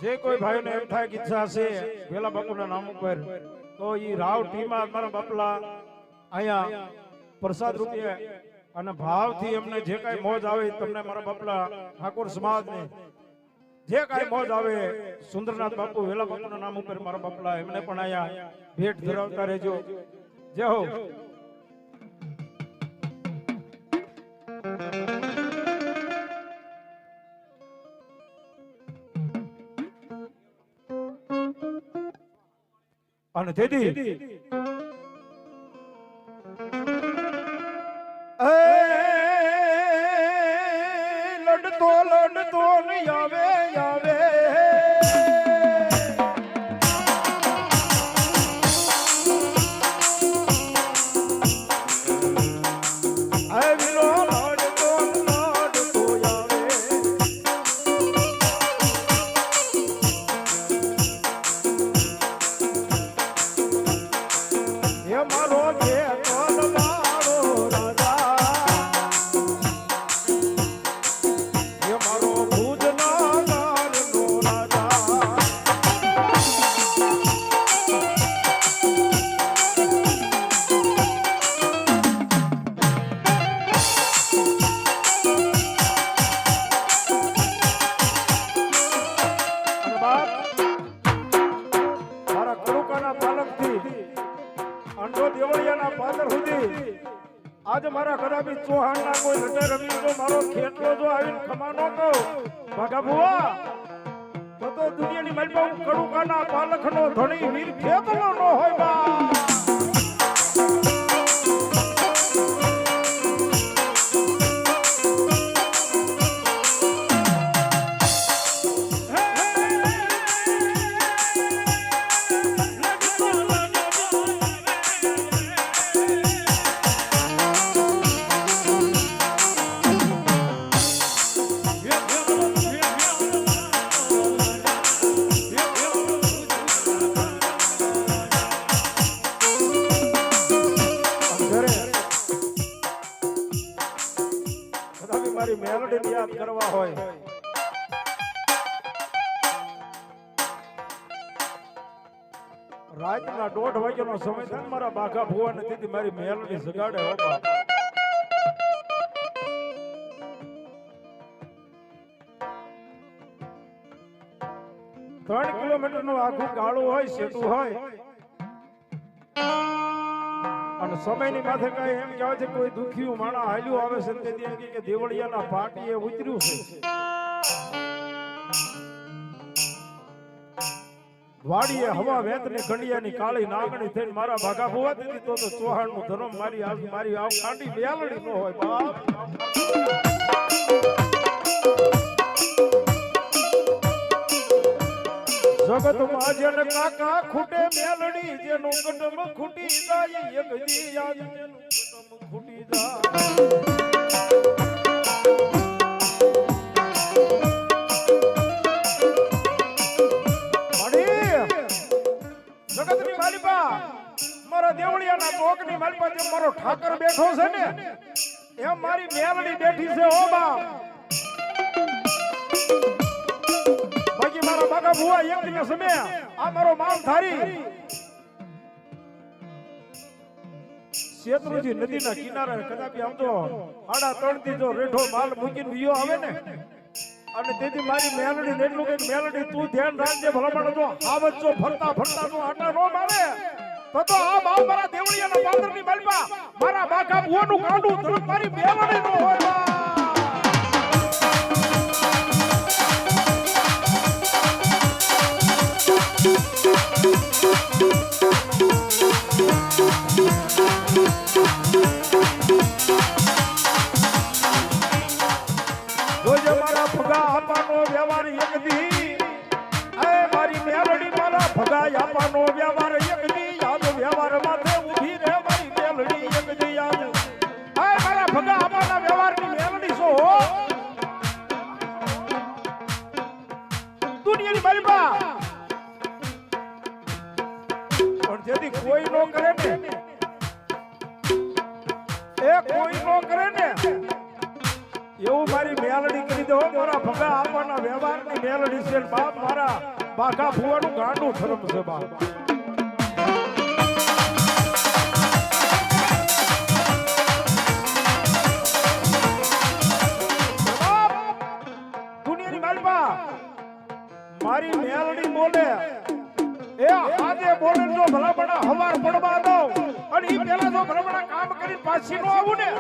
જે કોઈ ભાઈને એમ થાય કે ઈચ્છા છે ભેલા બાપુના નામ ઉપર તો ઈ રાવ ટીમાં મારા બાપલા અહીંયા પ્રસાદ રૂપે અને ભાવથી એમને જે કાંઈ મોજ આવે તમને મારા બાપલા ઠાકોર સમાજને જે કાંઈ મોજ આવે સુંદરનાથ બાપુ વેલા બાપુના નામ ઉપર મારા બાપલા એમને પણ અહીંયા ભેટ ધરાવતા રહેજો. જય હો. અને તેથી લડતો લડતો નહીં આવે આવે आज मारा कदापि चौहान ना कोई लटे रमी तो मारो खेतलो जो आवीन खमानो को भागा बुआ तो दुनिया ની મલપા કડુકાના પાલખનો ધણી વીર ખેતલો નો હોય બા. મારી મેલોડી યાદ કરવા હોય રાતના 1:30 વાગ્યાનો સમય થાય મારા બાઘા ભુવા ને તેથી મારી મેલોડી જગાડે હો બાપ. 3 કિલોમીટર નું આખું ગાળું હોય સેટું હોય અને સમયની માથે કઈ એમ કહેવાય છે કોઈ દુખિયું માણા હાલ્યું આવે છે તેથી એમ કે દેવળિયાના પાટીએ ઉતર્યું છે. વાડીએ હવા વેતની ઘડિયાની કાળી નાગણી થઈને મારા ભાગા ભુવા દીધી તો ચૌહાણ નું ધર્મ મારી આવ કાંડી બેલડી ન હોય બાપ. જગતમાં જેને કાકા ખૂટે મેલડી જેનું કદમ ખૂટી જાય એક દી યાદ જેનું કદમ ખૂટી જાય. જગતની માલિકા મારા દેવળિયાના ચોકની માલિકા જે મારો ઠાકર બેઠો છે ને એમ મારી મેલડી બેઠી છે હો બા. બાકી મારા બાગા ભુવા એક દિવસ સમય આ મારો માલ ધારી શેત્રુજી નદીના કિનારે કદાપી આમ તો 3:30 થી જો રેઠો માલ મૂકીને વિયો આવે ને અને તેથી મારી મેલડી ને એટલું કે મેલડી તું ધ્યાન રાખજે ભલામણ જો આવત જો ફરતા ફરતા તું આટા નો મારે તો આ બાપ મારા દેવળિયાના પાદરની માલપા મારા બાગા ભુવાનું કાંડું તરત મારી મેલડી નો હોય. ભગા આપવાનો વ્યવહાર એક દી મારી મેલડી મારા ભગા આપવાનો વ્યવહાર એક દી યાદ વ્યવહાર માથે ઊભી રે મારી મેલડી એક દી યાદ મારા ભગા આપવાના વ્યવહારની મેલડી છો દુનિયાની માલિકા પણ જેથી કોઈ નો કરે ને એ કોઈ નો કરે ને એવું મારી મેલડી કરી દો મારા ભગા આપવાના વ્યવહારની મેલડી છે બાપ મારા બાઘા ફુવાનું ગાંડું ધર્મ છે બાપ દુનિયાની માલપા મારી મેલડી બોલે એ આજે બોલે જો ભલામણા હવાર પડવા દો અને ઈ પેલા જો ભલામણા કામ કરી પાછી નો આવું ને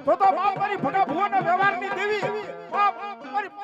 તો બાપ મારી ભગા ભુવાના વ્યવહારની દેવી બાપ મારી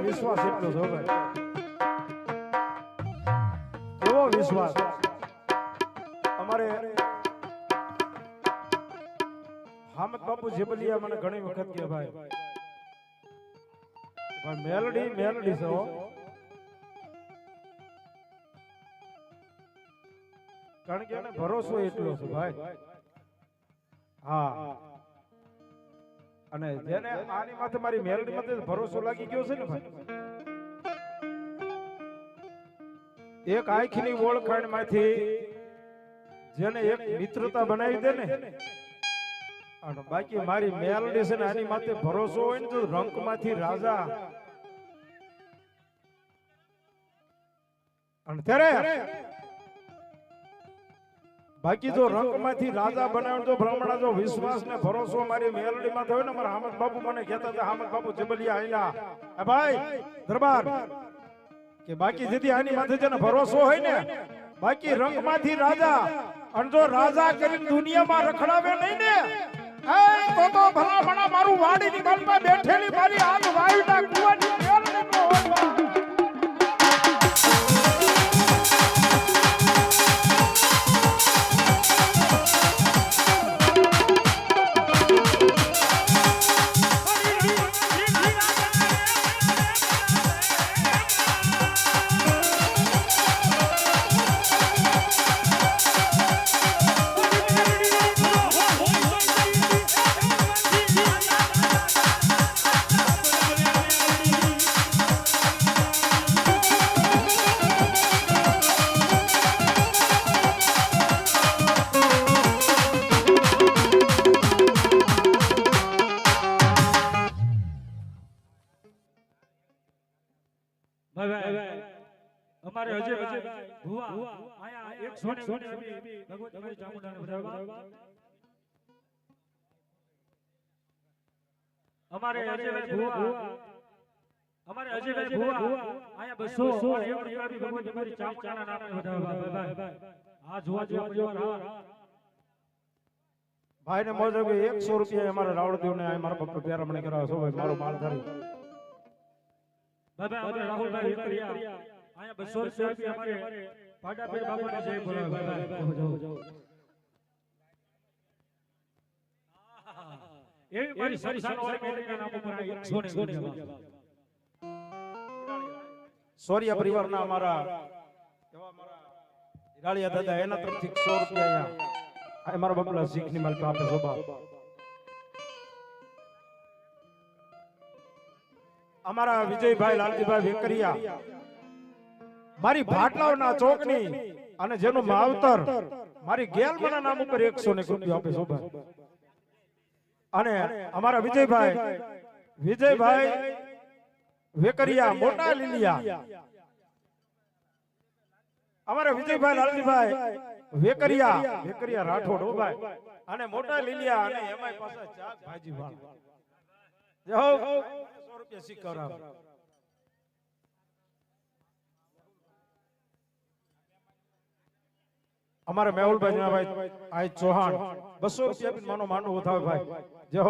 વિશ્વાસ એટલો છે ભાઈ કેવો વિશ્વાસ અમારે હામદ બાપુ જેબલિયા મને ઘણી વખત કે ભાઈ મેલડી મેલડી છે કારણ કે એને ભરોસો એટલો છે ભાઈ હા અને જેને આની માથે મારી મેલડી માથે ભરોસો લાગી ગયો છે ને ભાઈ એક આંખની ઓળખાણ માંથી જેને એક મિત્રતા બનાવી દે ને અને બાકી મારી મેલડી છે ને આની માથે ભરોસો હોય ને તો રંક માંથી રાજા અને ત્યારે બાકી જો રંગ માંથી રાજા બનાવે તો બ્રાહ્મણા જો વિશ્વાસ ને ભરોસો મારી મેલડી માં થયો ને મારા હામદ બાપુ મને કહેતા હતા હામદ બાપુ જેબલિયા આયલા ભાઈ દરબાર કે બાકી જેથી આની માથે જેને ભરોસો હોય ને બાકી રંગ માંથી રાજા અને જો રાજા કરીને દુનિયામાં રખડાવે નહીં ને તો ભલા ભણા મારું વાડી ની બાલમાં બેઠેલી મારી આગ વાયુના કુવાની મેલડી નો હોય અમારે હજે ભુવા આયા એક સોને ભગવત અમારી ચામુંડાને વધારવા અમારે અજયભાઈ ભુવા આયા 200 અને એક રૂપિયા ભગવત અમારી ચામુંડાના નામે વધારવા આ જોવા પરિવાર ભાઈ ને મોજ કે 100 રૂપિયા અમારે રાવળદેવ ને મારા પપ્પા પ્યારામણી કરાવે છો ભાઈ મારો માલ ધારી બાબા આપણે રાહુલભાઈ વેકરિયા આયા 200 રૂપિયા અમારે પાડાભાઈ બાબાને જય બોલાવે બાબા જાઓ એવી મારી સંસાર વાળી મેલના નામ ઉપર આ 100 ને રૂપિયા સોરિયા પરિવારના અમારા એવા મારા હિરાળિયા દાદા એના તરફથી 100 રૂપિયા અહીંયા આ મારા બાપલા શીખની માલ આપે સોબા અમારા વિજયભાઈ લાલજીભાઈ વેકરિયા મારી ભાટલાવના ચોકની અને જેનું માવતર મારી ગેલમાના નામ ઉપર 100 રૂપિયા આપે સોબા અને અમારા વિજયભાઈ વેકરિયા મોટા લીલિયા અમારા વિજયભાઈ લાલજીભાઈ વેકરિયા રાઠોડ હો ભાઈ અને મોટા લીલિયા અને એમાંય પાછા ચાક ભાજી વાળ જો 100 રૂપિયા શીખવરાવ અમારા મેહુલભાઈ ભાઈ આ ચૌહાણ 200 રૂપિયા માનો માંડવો થાવે ભાઈ જય હો